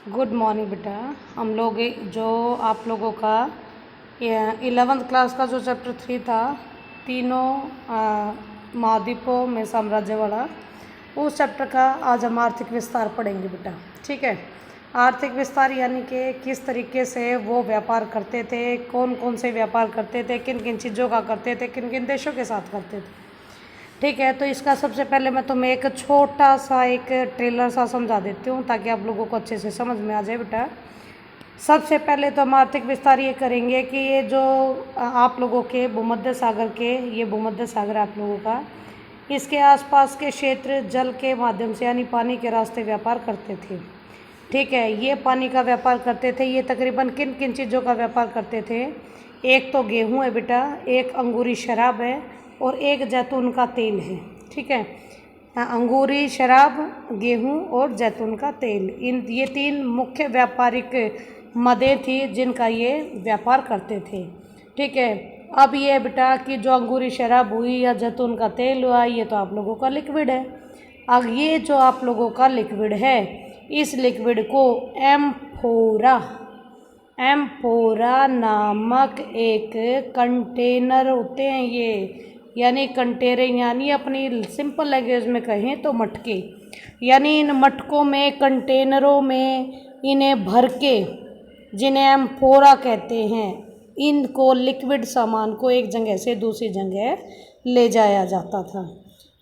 Good morning बेटा। हम लोग जो आप लोगों का 11th क्लास का जो चैप्टर 3 था, तीनों महाद्वीपों में साम्राज्य वाला, उस चैप्टर का आज हम आर्थिक विस्तार पढ़ेंगे बेटा। ठीक है। आर्थिक विस्तार यानी कि किस तरीके से वो व्यापार करते थे, कौन कौन से व्यापार करते थे, किन किन चीज़ों का करते थे, किन किन देशों के साथ करते थे। ठीक है। तो इसका सबसे पहले मैं तुम्हें एक छोटा सा एक ट्रेलर सा समझा देती हूँ ताकि आप लोगों को अच्छे से समझ में आ जाए बेटा। सबसे पहले तो हम आर्थिक विस्तार ये करेंगे कि ये जो आप लोगों के भूमध्य सागर के, ये भूमध्य सागर आप लोगों का, इसके आसपास के क्षेत्र जल के माध्यम से यानी पानी के रास्ते व्यापार करते थे। ठीक है। ये पानी का व्यापार करते थे। ये तकरीबन किन किन चीज़ों का व्यापार करते थे? एक तो गेहूँ है बेटा, एक अंगूरी शराब है और एक जैतून का तेल है। ठीक है। अंगूरी शराब, गेहूँ और जैतून का तेल, ये तीन मुख्य व्यापारिक मदें थी जिनका ये व्यापार करते थे। ठीक है। अब ये बेटा कि जो अंगूरी शराब हुई या जैतून का तेल हुआ, ये तो आप लोगों का लिक्विड है। अब ये जो आप लोगों का लिक्विड है, इस लिक्विड को एम्फोरा नामक एक कंटेनर होते हैं ये, यानी कंटेनर, यानी अपनी सिंपल लैंग्वेज में कहें तो मटके, यानी इन मटकों में, कंटेनरों में इन्हें भर के, जिन्हें एम्फोरा कहते हैं, इनको लिक्विड सामान को एक जगह से दूसरी जगह ले जाया जाता था।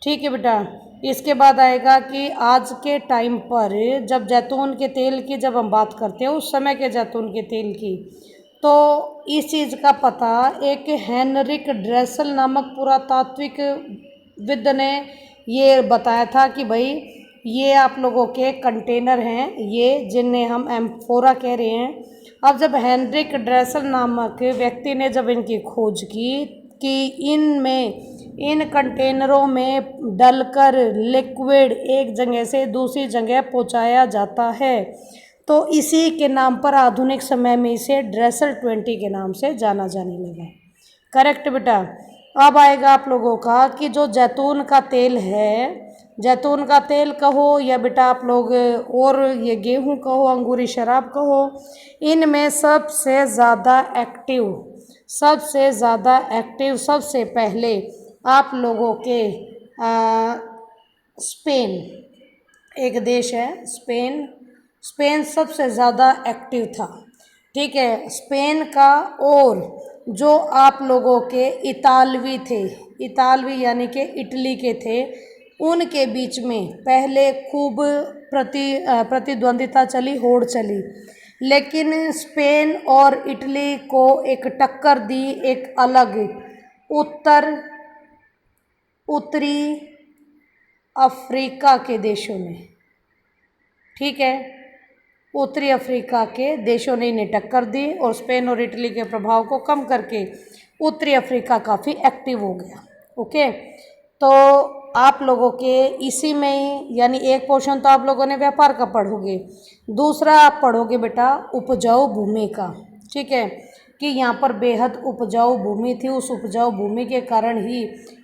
ठीक है बेटा। इसके बाद आएगा कि आज के टाइम पर जब जैतून के तेल की जब हम बात करते हैं, उस समय के जैतून के तेल की, तो इस चीज़ का पता एक हेनरिक ड्रेसल नामक पुरातात्विक विद ने ये बताया था कि भाई ये आप लोगों के कंटेनर हैं, ये जिन्हें हम एम्फोरा कह रहे हैं। अब जब हेनरिक ड्रेसल नामक व्यक्ति ने जब इनकी खोज की कि इन कंटेनरों में डलकर लिक्विड एक जगह से दूसरी जगह पहुंचाया जाता है, तो इसी के नाम पर आधुनिक समय में इसे ड्रेसल 20 के नाम से जाना जाने लगा। करेक्ट बेटा। अब आएगा आप लोगों का कि जो जैतून का तेल है, जैतून का तेल कहो या बेटा आप लोग और ये गेहूं कहो, अंगूरी शराब कहो, इनमें सबसे ज़्यादा एक्टिव सबसे पहले आप लोगों के स्पेन, एक देश है स्पेन सबसे ज़्यादा एक्टिव था। ठीक है। स्पेन का, और जो आप लोगों के इतालवी यानी कि इटली के थे, उनके बीच में पहले खूब प्रतिद्वंदिता चली, होड़ चली, लेकिन स्पेन और इटली को एक टक्कर दी एक अलग उत्तरी अफ्रीका के देशों ने। ठीक है। उत्तरी अफ्रीका के देशों ने इन्हें टक्कर दी और स्पेन और इटली के प्रभाव को कम करके उत्तरी अफ्रीका काफ़ी एक्टिव हो गया। ओके। तो आप लोगों के इसी में, यानी एक पोर्शन तो आप लोगों ने व्यापार का पढ़ोगे, दूसरा आप पढ़ोगे बेटा उपजाऊ भूमि का। ठीक है। कि यहाँ पर बेहद उपजाऊ भूमि थी, उस उपजाऊ भूमि के कारण ही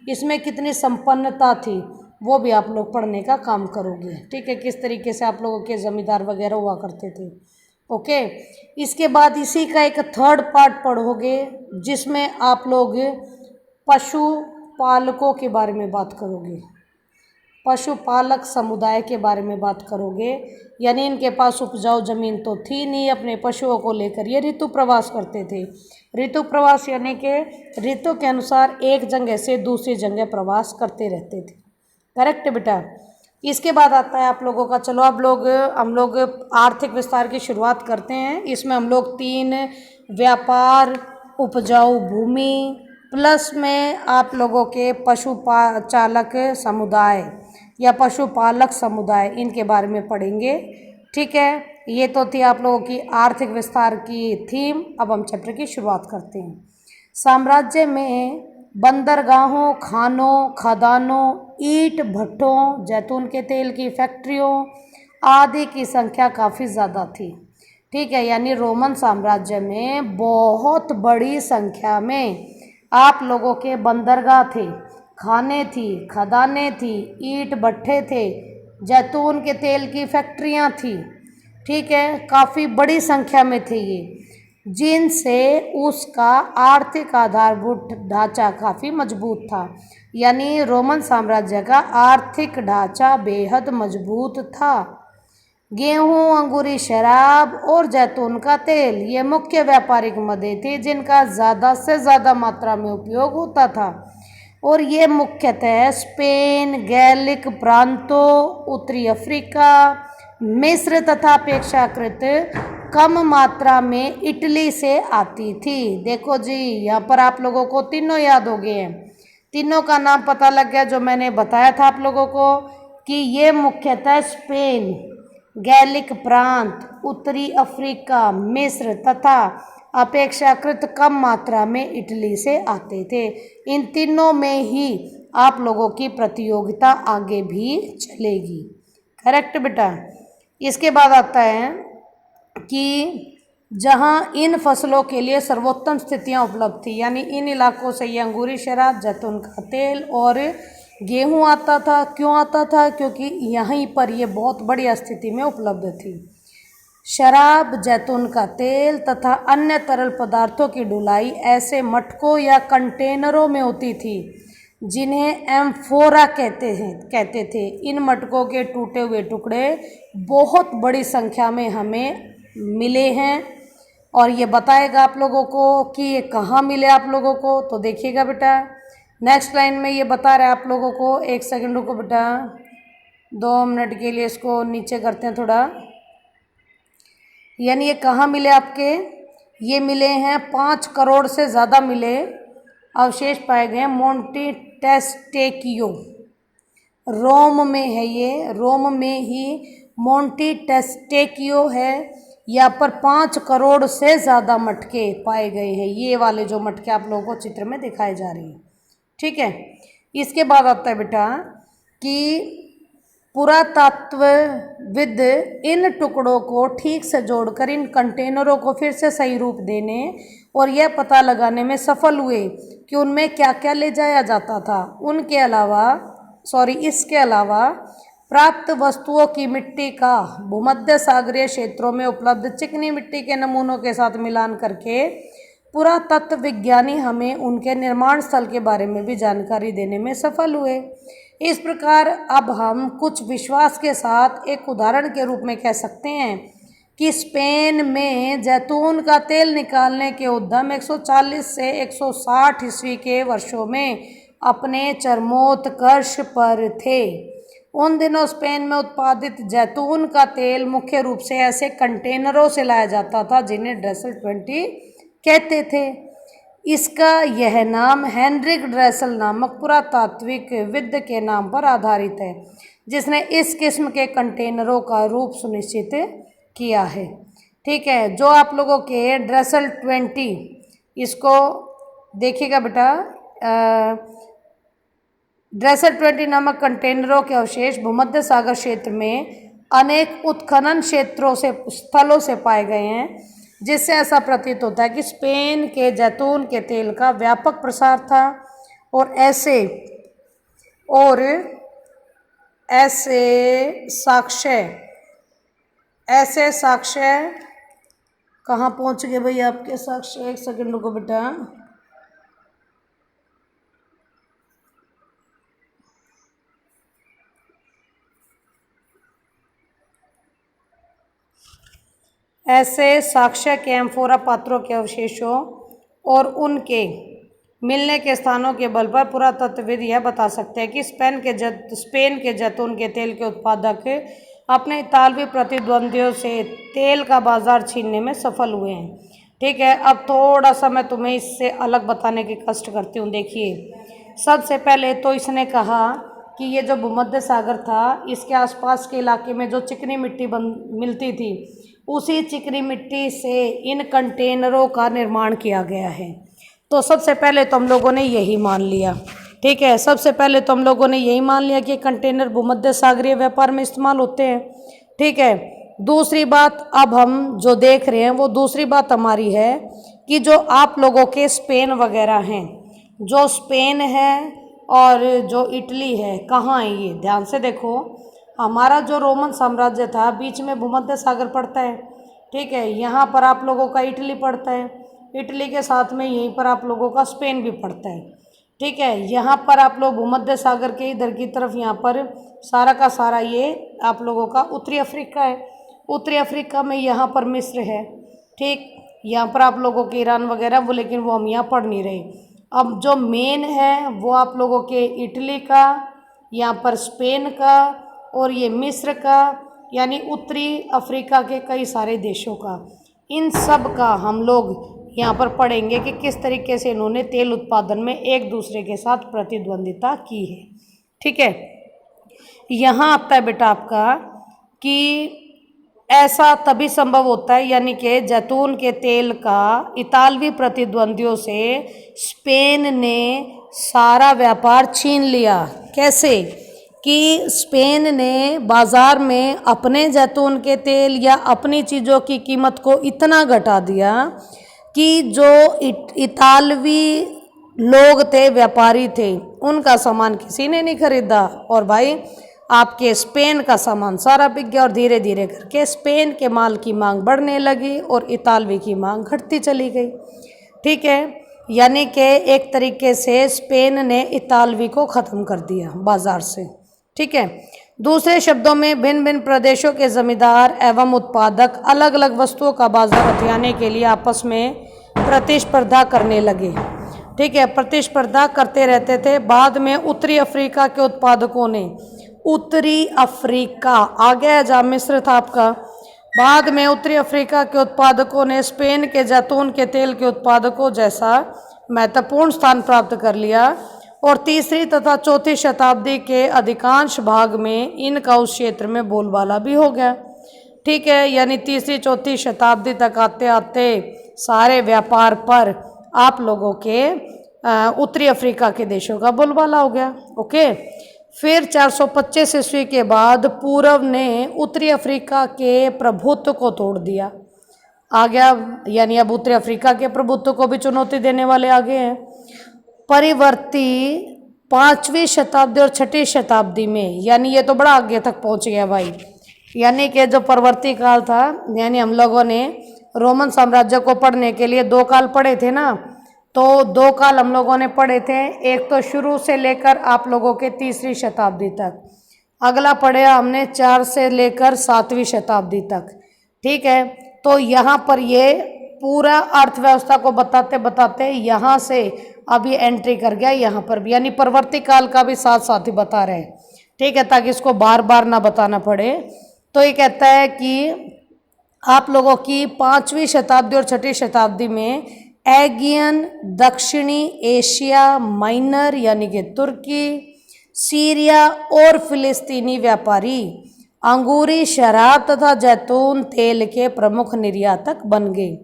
इसमें कितनी संपन्नता थी, वो भी आप लोग पढ़ने का काम करोगे। ठीक है। किस तरीके से आप लोगों के ज़मींदार वगैरह हुआ करते थे। ओके। इसके बाद इसी का एक थर्ड पार्ट पढ़ोगे जिसमें आप लोग पशुपालकों के बारे में बात करोगे, पशुपालक समुदाय के बारे में बात करोगे। यानी इनके पास उपजाऊ जमीन तो थी नहीं, अपने पशुओं को लेकर ये ऋतु प्रवास करते थे। ऋतु प्रवास यानी कि ऋतु के अनुसार एक जगह से दूसरी जगह प्रवास करते रहते थे। करेक्ट बेटा। इसके बाद आता है आप लोगों का, चलो अब हम लोग आर्थिक विस्तार की शुरुआत करते हैं। इसमें हम लोग 3 व्यापार, उपजाऊ भूमि, प्लस में आप लोगों के पशुचालक समुदाय या पशुपालक समुदाय, इनके बारे में पढ़ेंगे। ठीक है। ये तो थी आप लोगों की आर्थिक विस्तार की थीम। अब हम चैप्टर की शुरुआत करते हैं। साम्राज्य में बंदरगाहों, खानों, खदानों, ईंट भट्टों, जैतून के तेल की फैक्ट्रियों आदि की संख्या काफ़ी ज़्यादा थी। ठीक है। यानी रोमन साम्राज्य में बहुत बड़ी संख्या में आप लोगों के बंदरगाह थे, खाने थी, खदानें थी, ईंट भट्ठे थे, जैतून के तेल की फैक्ट्रियां थी। ठीक है, काफ़ी बड़ी संख्या में थे ये, जिनसे उसका आर्थिक आधारभूत ढांचा काफ़ी मजबूत था। यानी रोमन साम्राज्य का आर्थिक ढांचा बेहद मजबूत था। गेहूं, अंगूरी शराब और जैतून का तेल ये मुख्य व्यापारिक मदें थी जिनका ज़्यादा से ज़्यादा मात्रा में उपयोग होता था, और ये मुख्यतः स्पेन, गैलिक प्रांतों, उत्तरी अफ्रीका, मिस्र तथा अपेक्षाकृत कम मात्रा में इटली से आती थी। देखो जी, यहाँ पर आप लोगों को तीनों याद हो गए हैं, तीनों का नाम पता लग गया जो मैंने बताया था आप लोगों को कि ये मुख्यतः स्पेन, गैलिक प्रांत, उत्तरी अफ्रीका, मिस्र तथा अपेक्षाकृत कम मात्रा में इटली से आते थे। इन तीनों में ही आप लोगों की प्रतियोगिता आगे भी चलेगी। करेक्ट बेटा। इसके बाद आता है कि जहां इन फसलों के लिए सर्वोत्तम स्थितियां उपलब्ध थी, यानी इन इलाकों से ये अंगूरी शराब, जैतून का तेल और गेहूं आता था। क्यों आता था? क्योंकि यहीं पर ये बहुत बड़ी स्थिति में उपलब्ध थी। शराब, जैतून का तेल तथा अन्य तरल पदार्थों की ढुलाई ऐसे मटकों या कंटेनरों में होती थी जिन्हें एम्फोरा कहते थे। इन मटकों के टूटे हुए टुकड़े बहुत बड़ी संख्या में हमें मिले हैं, और ये बताएगा आप लोगों को कि ये कहाँ मिले आप लोगों को। तो देखिएगा बेटा, नेक्स्ट लाइन में ये बता रहे हैं आप लोगों को। एक सेकंड रुको बेटा, 2 मिनट के लिए इसको नीचे करते हैं थोड़ा। यानी ये कहाँ मिले आपके? ये मिले हैं 5 करोड़ से ज़्यादा मिले अवशेष पाए गए हैं मोंटी टेस्टेकियो, रोम में है ये, रोम में ही मोंटी टेस्टेकियो है। यहाँ पर 5 करोड़ से ज़्यादा मटके पाए गए हैं, ये वाले जो मटके आप लोगों को चित्र में दिखाए जा रहे हैं। ठीक है, इसके बाद आता है बेटा कि पुरातत्वविद इन टुकड़ों को ठीक से जोड़कर इन कंटेनरों को फिर से सही रूप देने और यह पता लगाने में सफल हुए कि उनमें क्या क्या ले जाया जाता था। इसके अलावा प्राप्त वस्तुओं की मिट्टी का भूमध्य सागरीय क्षेत्रों में उपलब्ध चिकनी मिट्टी के नमूनों के साथ मिलान करके पुरातत्व विज्ञानी हमें उनके निर्माण स्थल के बारे में भी जानकारी देने में सफल हुए। इस प्रकार अब हम कुछ विश्वास के साथ एक उदाहरण के रूप में कह सकते हैं कि स्पेन में जैतून का तेल निकालने के उद्यम 140 से 160 ईस्वी के वर्षों में अपने चरमोत्कर्ष पर थे। उन दिनों स्पेन में उत्पादित जैतून का तेल मुख्य रूप से ऐसे कंटेनरों से लाया जाता था जिन्हें ड्रेसल 20 कहते थे। इसका यह नाम हेनरिक ड्रेसल नामक पुरातात्विकविद के नाम पर आधारित है, जिसने इस किस्म के कंटेनरों का रूप सुनिश्चित किया है। ठीक है, जो आप लोगों के ड्रेसल 20, इसको देखिएगा बेटा, ड्रेसल 20 नामक कंटेनरों के अवशेष भूमध्य सागर क्षेत्र में अनेक उत्खनन स्थलों से पाए गए हैं, जिससे ऐसा प्रतीत होता है कि स्पेन के जैतून के तेल का व्यापक प्रसार था। और ऐसे साक्ष्य कहाँ पहुँच गए भाई आपके साक्ष्य? एक सेकंड रुको बेटा। ऐसे साक्ष्य के एम्फोरा पात्रों के अवशेषों और उनके मिलने के स्थानों के बल पर पुरातत्वविद यह बता सकते हैं कि स्पेन के जैतून के तेल के उत्पादक अपने इतालवी प्रतिद्वंदियों से तेल का बाजार छीनने में सफल हुए हैं। ठीक है, अब थोड़ा सा मैं तुम्हें इससे अलग बताने की कष्ट करती हूँ। देखिए, सबसे पहले तो इसने कहा कि ये जो भूमध्य सागर था, इसके आसपास के इलाके में जो चिकनी मिट्टी मिलती थी, उसी चिकनी मिट्टी से इन कंटेनरों का निर्माण किया गया है। तो सबसे पहले तो हम लोगों ने यही मान लिया। ठीक है, सबसे पहले तो हम लोगों ने यही मान लिया कि कंटेनर भूमध्य सागरीय व्यापार में इस्तेमाल होते हैं। ठीक है, दूसरी बात अब हम जो देख रहे हैं वो दूसरी बात हमारी है कि जो आप लोगों के स्पेन वगैरह हैं, जो स्पेन है और जो इटली है, कहाँ है ये? ध्यान से देखो, हमारा जो रोमन साम्राज्य था बीच में भूमध्य सागर पड़ता है, ठीक है। यहाँ पर आप लोगों का इटली पड़ता है, इटली के साथ में यहीं पर आप लोगों का स्पेन भी पड़ता है, ठीक है। यहाँ पर आप लोग भूमध्य सागर के इधर की तरफ यहाँ पर सारा का सारा ये आप लोगों का उत्तरी अफ्रीका है। उत्तरी अफ्रीका में यहाँ पर मिस्र है, ठीक। यहाँ पर आप लोगों के ईरान वगैरह वो, लेकिन वो हम यहाँ पढ़ नहीं रहे। अब जो मेन है वो आप लोगों के इटली का, यहाँ पर स्पेन का और ये मिस्र का, यानी उत्तरी अफ्रीका के कई सारे देशों का, इन सब का हम लोग यहाँ पर पढ़ेंगे कि किस तरीके से इन्होंने तेल उत्पादन में एक दूसरे के साथ प्रतिद्वंदिता की है, ठीक है। यहाँ आता है बेटा आपका कि ऐसा तभी संभव होता है, यानी कि जैतून के तेल का इतालवी प्रतिद्वंदियों से स्पेन ने सारा व्यापार छीन लिया। कैसे कि स्पेन ने बाज़ार में अपने जैतून के तेल या अपनी चीज़ों की कीमत को इतना घटा दिया कि जो इतालवी लोग थे, व्यापारी थे, उनका सामान किसी ने नहीं खरीदा, और भाई आपके स्पेन का सामान सारा बिक गया। और धीरे धीरे करके स्पेन के माल की मांग बढ़ने लगी और इतालवी की मांग घटती चली गई, ठीक है। यानी कि एक तरीके से स्पेन ने इतालवी को ख़त्म कर दिया बाज़ार से, ठीक है। दूसरे शब्दों में भिन्न भिन्न प्रदेशों के जमींदार एवं उत्पादक अलग अलग वस्तुओं का बाजार हथियाने के लिए आपस में प्रतिस्पर्धा करने लगे, ठीक है। प्रतिस्पर्धा करते रहते थे। बाद में उत्तरी अफ्रीका के उत्पादकों ने, उत्तरी अफ्रीका आ गया जहाँ मिस्र था आपका, बाद में उत्तरी अफ्रीका के उत्पादकों ने स्पेन के जैतून के तेल के उत्पादकों जैसा महत्वपूर्ण स्थान प्राप्त कर लिया, और तीसरी तथा चौथी शताब्दी के अधिकांश भाग में इनका उस क्षेत्र में बोलबाला भी हो गया, ठीक है। यानी तीसरी चौथी शताब्दी तक आते आते सारे व्यापार पर आप लोगों के उत्तरी अफ्रीका के देशों का बोलबाला हो गया, ओके। फिर 425 ईस्वी के बाद पूर्व ने उत्तरी अफ्रीका के प्रभुत्व को तोड़ दिया, आ गया, यानी अब उत्तरी अफ्रीका के प्रभुत्व को भी चुनौती देने वाले आ गए हैं। परिवर्ती 5वीं शताब्दी और 6ठी शताब्दी में, यानी ये तो बड़ा आगे तक पहुंच गया भाई, यानी कि जो परवर्ती काल था, यानी हम लोगों ने रोमन साम्राज्य को पढ़ने के लिए 2 काल पढ़े थे ना, तो 2 काल हम लोगों ने पढ़े थे। एक तो शुरू से लेकर आप लोगों के 3री शताब्दी तक, अगला पढ़े हमने 4 से लेकर 7वीं शताब्दी तक, ठीक है। तो यहाँ पर ये पूरा अर्थव्यवस्था को बताते बताते यहाँ से अब ये एंट्री कर गया यहाँ पर भी, यानी परवर्ती काल का भी साथ साथ ही बता रहे हैं, ठीक है, ताकि इसको बार बार ना बताना पड़े। तो ये कहता है कि आप लोगों की 5वीं शताब्दी और 6ठी शताब्दी में एगियन, दक्षिणी एशिया माइनर यानी कि तुर्की, सीरिया और फिलिस्तीनी व्यापारी अंगूरी शराब तथा जैतून तेल के प्रमुख निर्यातक बन गए,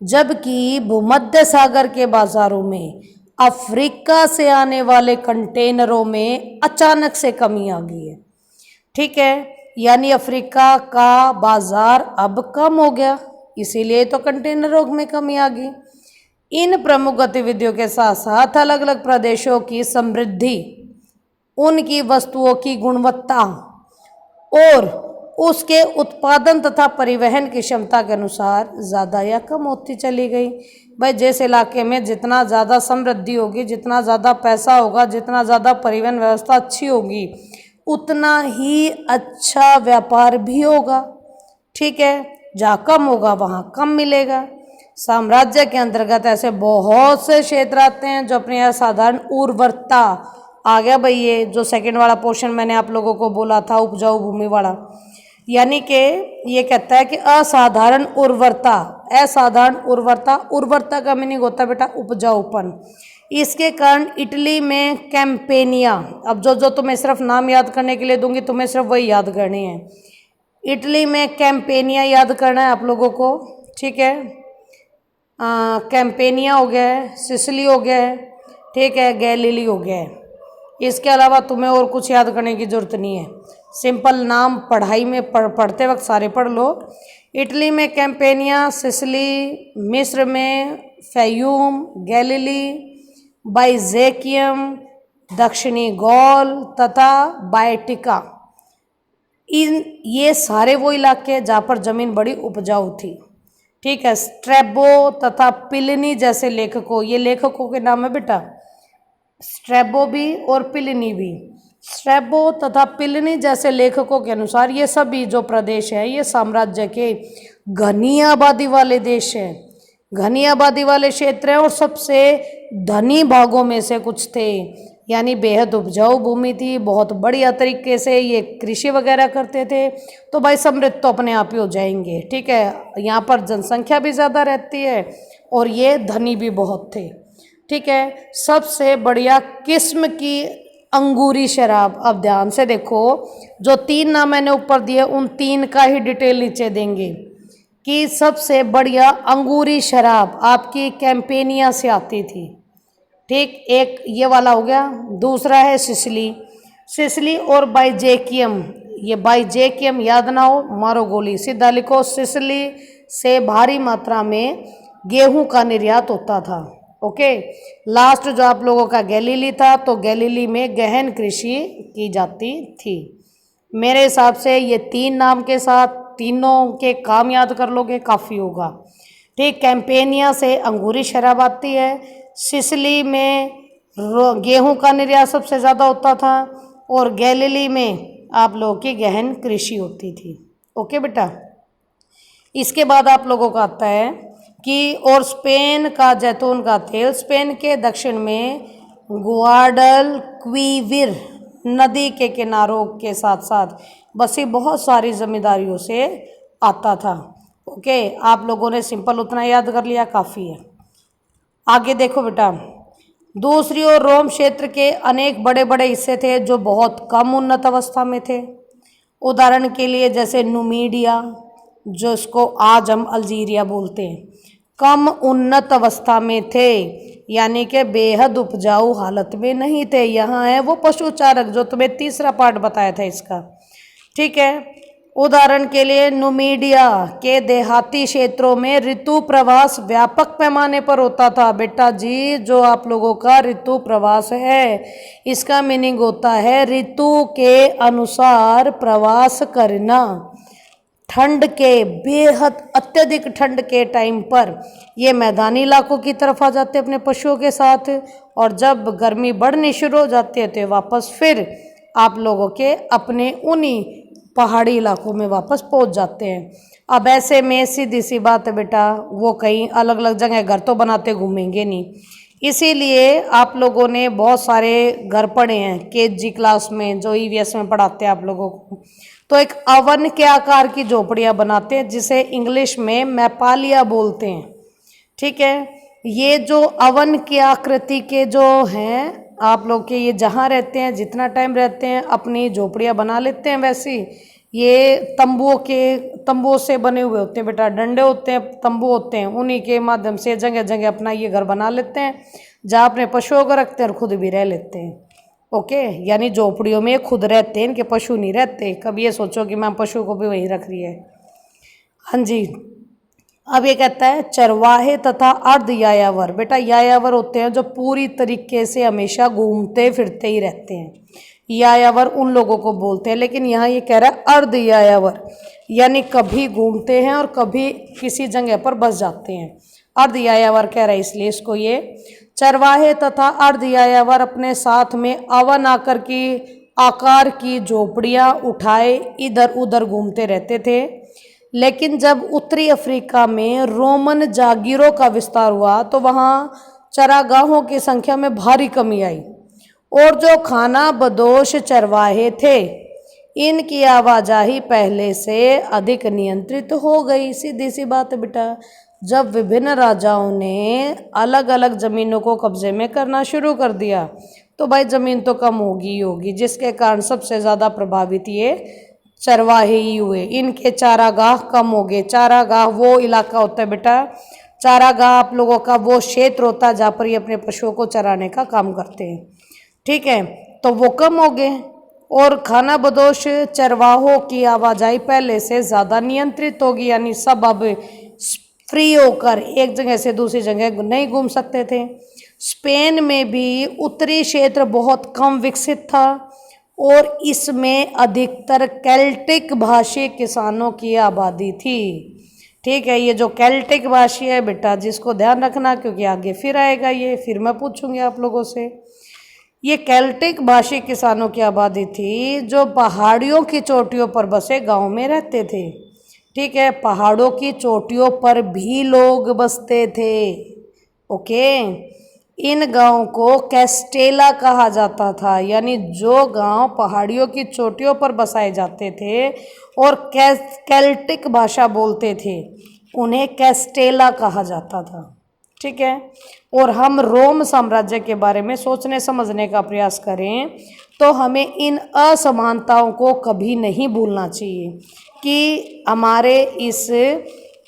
जबकि भूमध्य सागर के बाजारों में अफ्रीका से आने वाले कंटेनरों में अचानक से कमी आ गई है, ठीक है। यानी अफ्रीका का बाजार अब कम हो गया, इसीलिए तो कंटेनरों में कमी आ गई। इन प्रमुख गतिविधियों के साथ साथ अलग अलग प्रदेशों की समृद्धि, उनकी वस्तुओं की गुणवत्ता और उसके उत्पादन तथा परिवहन की क्षमता के अनुसार ज़्यादा या कम होती चली गई। भाई जिस इलाके में जितना ज़्यादा समृद्धि होगी, जितना ज़्यादा पैसा होगा, जितना ज़्यादा परिवहन व्यवस्था अच्छी होगी, उतना ही अच्छा व्यापार भी होगा, ठीक है। जहाँ कम होगा वहाँ कम मिलेगा। साम्राज्य के अंतर्गत ऐसे बहुत से क्षेत्र आते हैं जो अपनी असाधारण उर्वरता, आ गया भाई ये जो सेकंड वाला पोर्शन मैंने आप लोगों को बोला था, उपजाऊ भूमि वाला, यानी कि ये कहता है कि असाधारण उर्वरता, असाधारण उर्वरता, उर्वरता का मीनिंग होता है बेटा उपजाऊपन। इसके कारण इटली में कैंपेनिया, अब जो जो तुम्हें सिर्फ नाम याद करने के लिए दूंगी तुम्हें सिर्फ वही याद करनी है। इटली में कैंपेनिया याद करना है आप लोगों को, ठीक है। कैंपेनिया हो गया है, सिसिली हो गया है, ठीक है, गैलीली हो गया है। इसके अलावा तुम्हें और कुछ याद करने की ज़रूरत नहीं है, सिंपल नाम पढ़ाई में पढ़ते वक्त सारे पढ़ लो। इटली में कैंपेनिया, सिसिली, मिस्र में फैयूम, गैलीली, बाइजेकियम, दक्षिणी गौल तथा बायटिका, इन ये सारे वो इलाके जहाँ पर जमीन बड़ी उपजाऊ थी। ठीक है, स्ट्रैबो तथा पिलिनी जैसे लेखकों, ये लेखकों के नाम है बेटा, स्ट्रैबो भी और पिलिनी भी। स्ट्रैबो तथा पिलिनी जैसे लेखकों के अनुसार ये सभी जो प्रदेश है ये साम्राज्य के घनी आबादी वाले देश हैं, घनी आबादी वाले क्षेत्र हैं और सबसे धनी भागों में से कुछ थे। यानी बेहद उपजाऊ भूमि थी, बहुत बढ़िया तरीके से ये कृषि वगैरह करते थे। तो भाई समृद्ध तो अपने आप ही हो जाएंगे। ठीक है, यहाँ पर जनसंख्या भी ज़्यादा रहती है और ये धनी भी बहुत थे। ठीक है, सबसे बढ़िया किस्म की अंगूरी शराब, अब ध्यान से देखो, जो 3 नाम मैंने ऊपर दिए उन 3 का ही डिटेल नीचे देंगे कि सबसे बढ़िया अंगूरी शराब आपकी कैंपेनिया से आती थी। ठीक, एक ये वाला हो गया। दूसरा है सिसिली, सिसिली और बाइजेकियम, ये बाइजेकियम याद ना हो मारो गोली, सीधा लिखो। सिसिली से भारी मात्रा में गेहूं का निर्यात होता था। ओके, लास्ट जो आप लोगों का गैलीली था, तो गैलीली में गहन कृषि की जाती थी। मेरे हिसाब से ये 3 नाम के साथ तीनों के काम याद कर लोगे काफ़ी होगा। ठीक, कैंपेनिया से अंगूरी शराब आती है, सिसिली में गेहूं का निर्यात सबसे ज़्यादा होता था और गैलीली में आप लोगों की गहन कृषि होती थी। ओके बेटा, इसके बाद आप लोगों का आता है कि और स्पेन का जैतून का तेल स्पेन के दक्षिण में ग्वाडलक्विविर नदी के किनारों के साथ साथ बसी बहुत सारी जमींदारियों से आता था। ओके, आप लोगों ने सिंपल उतना याद कर लिया, काफ़ी है। आगे देखो बेटा, दूसरी ओर रोम क्षेत्र के अनेक बड़े बड़े हिस्से थे जो बहुत कम उन्नत अवस्था में थे। उदाहरण के लिए जैसे नुमीडिया, जो इसको आज हम अल्जीरिया बोलते हैं, कम उन्नत अवस्था में थे, यानी कि बेहद उपजाऊ हालत में नहीं थे। यहाँ है वो पशुचारक जो तुम्हें तीसरा पार्ट बताया था इसका। ठीक है, उदाहरण के लिए नुमीडिया के देहाती क्षेत्रों में ऋतु प्रवास व्यापक पैमाने पर होता था। बेटा जी, जो आप लोगों का ऋतु प्रवास है इसका मीनिंग होता है ऋतु के अनुसार प्रवास करना। ठंड के, बेहद अत्यधिक ठंड के टाइम पर ये मैदानी इलाकों की तरफ आ जाते हैं अपने पशुओं के साथ, और जब गर्मी बढ़नी शुरू हो जाती है तो वापस फिर आप लोगों के अपने उन्हीं पहाड़ी इलाकों में वापस पहुंच जाते हैं। अब ऐसे में सीधी सी बात है बेटा, वो कहीं अलग अलग जगह घर तो बनाते घूमेंगे नहीं, इसीलिए आप लोगों ने बहुत सारे घर पढ़े हैं केजी क्लास में, जो ईवीएस में पढ़ाते हैं आप लोगों को। तो एक अवन के आकार की झोपड़ियाँ बनाते हैं जिसे इंग्लिश में मैपालिया बोलते हैं। ठीक है, ये जो अवन की आकृति के जो हैं आप लोग के, ये जहाँ रहते हैं जितना टाइम रहते हैं अपनी झोपड़ियाँ बना लेते हैं। वैसी ये तंबुओं से बने हुए होते हैं बेटा, डंडे होते हैं, तंबू होते हैं, उन्हीं के माध्यम से जगह जगह अपना ये घर बना लेते हैं जहाँ अपने पशुओं को रखते हैं और खुद भी रह लेते हैं। ओके, यानी झोपड़ियों में खुद रहते हैं, इनके पशु नहीं रहते। कभी ये सोचो कि मैं पशु को भी वहीं रख रही है। हाँ जी, अब ये कहता है चरवाहे तथा अर्ध यायावर। बेटा यायावर होते हैं जो पूरी तरीके से हमेशा घूमते फिरते ही रहते हैं, यायावर उन लोगों को बोलते हैं। लेकिन यहाँ ये कह रहा है अर्ध यायावर, यानी कभी घूमते हैं और कभी किसी जगह पर बस जाते हैं। अर्ध यायावर कह रहा है इसलिए इसको। ये चरवाहे तथा अर्ध यायावर अपने साथ में अवन आकार की झोपड़ियाँ उठाए इधर उधर घूमते रहते थे। लेकिन जब उत्तरी अफ्रीका में रोमन जागीरों का विस्तार हुआ तो वहाँ चरागाहों की संख्या में भारी कमी आई और जो खाना बदोश चरवाहे थे इनकी आवाजाही पहले से अधिक नियंत्रित हो गई। सीधी सी बात है बेटा, जब विभिन्न राजाओं ने अलग अलग ज़मीनों को कब्जे में करना शुरू कर दिया तो भाई ज़मीन तो कम होगी ही होगी, जिसके कारण सबसे ज़्यादा प्रभावित ये चरवाहे ही हुए। इनके चारागाह कम हो गए। चारागाह वो इलाका होता है बेटा, चारागाह आप लोगों का वो क्षेत्र होता है जहाँ पर ये अपने पशुओं को चराने का काम करते हैं। ठीक है, तो वो कम हो गए और खाना बदोश चरवाहों की आवाजाही पहले से ज़्यादा नियंत्रित होगी, यानी सब अब फ्री होकर एक जगह से दूसरी जगह नहीं घूम सकते थे। स्पेन में भी उत्तरी क्षेत्र बहुत कम विकसित था और इसमें अधिकतर केल्टिक भाषी किसानों की आबादी थी। ठीक है, ये जो केल्टिक भाषी है बेटा, जिसको ध्यान रखना क्योंकि आगे फिर आएगा ये, फिर मैं पूछूंगी आप लोगों से। ये केल्टिक भाषी किसानों की आबादी थी जो पहाड़ियों की चोटियों पर बसे गांव में रहते थे। ठीक है, पहाड़ों की चोटियों पर भी लोग बसते थे। ओके, इन गांव को कैस्टेला कहा जाता था, यानी जो गांव पहाड़ियों की चोटियों पर बसाए जाते थे और केल्टिक भाषा बोलते थे, उन्हें कैस्टेला कहा जाता था। ठीक है, और हम रोम साम्राज्य के बारे में सोचने समझने का प्रयास करें तो हमें इन असमानताओं को कभी नहीं भूलना चाहिए कि हमारे इस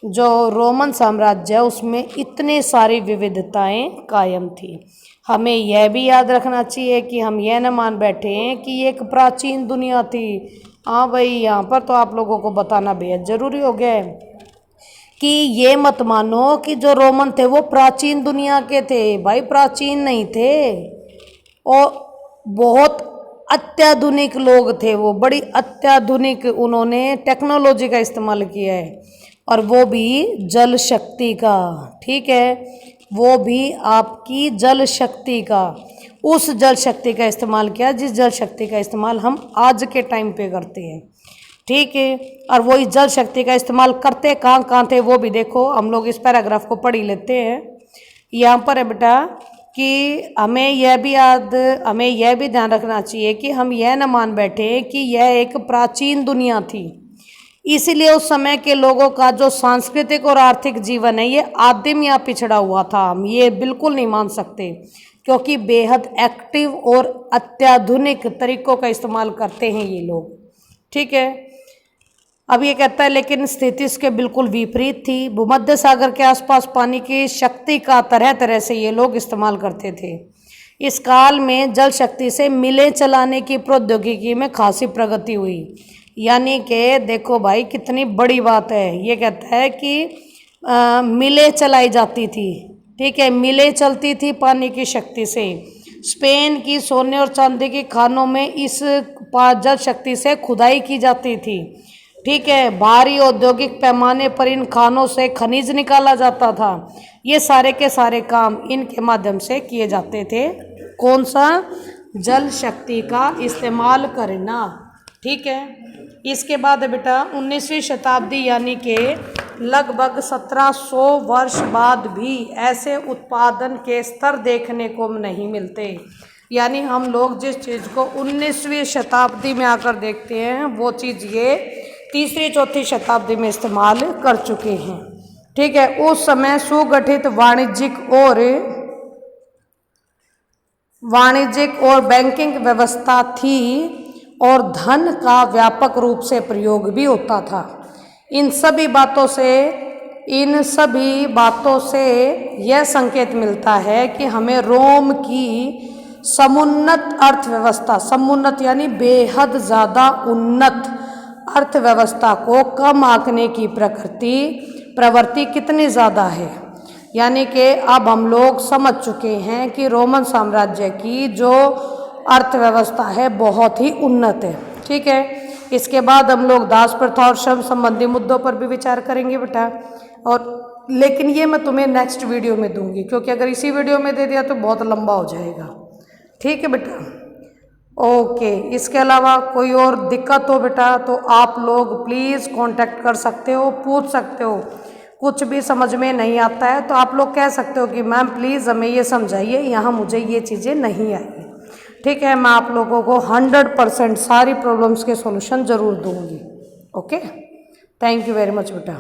जो रोमन साम्राज्य है उसमें इतनी सारी विविधताएं कायम थी। हमें यह भी याद रखना चाहिए कि हम यह न मान बैठे हैं कि ये एक प्राचीन दुनिया थी। हाँ भाई, यहाँ पर तो आप लोगों को बताना बेहद ज़रूरी हो गया है कि ये मत मानो कि जो रोमन थे वो प्राचीन दुनिया के थे। भाई प्राचीन नहीं थे, और बहुत अत्याधुनिक लोग थे वो, बड़ी अत्याधुनिक उन्होंने टेक्नोलॉजी का इस्तेमाल किया है, और वो भी जल शक्ति का। ठीक है, वो भी आपकी जल शक्ति का, उस जल शक्ति का इस्तेमाल किया जिस जल शक्ति का इस्तेमाल हम आज के टाइम पे करते हैं। ठीक है, और वो इस जल शक्ति का इस्तेमाल करते कहाँ थे वो भी देखो, हम लोग इस पैराग्राफ को पढ़ ही लेते हैं। यहाँ पर है बेटा कि हमें यह भी ध्यान रखना चाहिए कि हम यह न मान बैठे कि यह एक प्राचीन दुनिया थी, इसीलिए उस समय के लोगों का जो सांस्कृतिक और आर्थिक जीवन है ये आदिम या पिछड़ा हुआ था। हम ये बिल्कुल नहीं मान सकते, क्योंकि बेहद एक्टिव और अत्याधुनिक तरीकों का इस्तेमाल करते हैं ये लोग। ठीक है, अब ये कहता है लेकिन स्थिति इसके बिल्कुल विपरीत थी। भूमध्य सागर के आसपास पानी की शक्ति का तरह तरह से ये लोग इस्तेमाल करते थे। इस काल में जल शक्ति से मिलें चलाने की प्रौद्योगिकी में खासी प्रगति हुई। यानी कि देखो भाई कितनी बड़ी बात है, ये कहता है कि मिलें चलाई जाती थी। ठीक है, मिलें चलती थी पानी की शक्ति से। स्पेन की सोने और चांदी की खानों में इस जल शक्ति से खुदाई की जाती थी। ठीक है, भारी औद्योगिक पैमाने पर इन खानों से खनिज निकाला जाता था। ये सारे के सारे काम इनके माध्यम से किए जाते थे। कौन सा? जल शक्ति का इस्तेमाल करना। ठीक है, इसके बाद बेटा 19वीं शताब्दी यानी कि लगभग 1700 वर्ष बाद भी ऐसे उत्पादन के स्तर देखने को नहीं मिलते। यानी हम लोग जिस चीज़ को 19वीं शताब्दी में आकर देखते हैं वो चीज़ ये 3री 4थी शताब्दी में इस्तेमाल कर चुके हैं। ठीक है, उस समय सुगठित वाणिज्यिक और बैंकिंग व्यवस्था थी और धन का व्यापक रूप से प्रयोग भी होता था। इन सभी बातों से यह संकेत मिलता है कि हमें रोम की समुन्नत अर्थव्यवस्था, समुन्नत यानी बेहद ज़्यादा उन्नत अर्थव्यवस्था को कम आंकने की प्रवृत्ति कितनी ज़्यादा है। यानी कि अब हम लोग समझ चुके हैं कि रोमन साम्राज्य की जो अर्थव्यवस्था है बहुत ही उन्नत है। ठीक है, इसके बाद हम लोग दास प्रथा और श्रम संबंधी मुद्दों पर भी विचार करेंगे बेटा, और लेकिन ये मैं तुम्हें नेक्स्ट वीडियो में दूंगी, क्योंकि अगर इसी वीडियो में दे दिया तो बहुत लंबा हो जाएगा। ठीक है बेटा, ओके। इसके अलावा कोई और दिक्कत हो बेटा तो आप लोग प्लीज़ कांटेक्ट कर सकते हो, पूछ सकते हो। कुछ भी समझ में नहीं आता है तो आप लोग कह सकते हो कि मैम प्लीज़ हमें ये समझाइए, यहाँ मुझे ये चीज़ें नहीं आई। ठीक है, मैं आप लोगों को 100% सारी प्रॉब्लम्स के सॉल्यूशन ज़रूर दूंगी। Okay, thank you very much बेटा।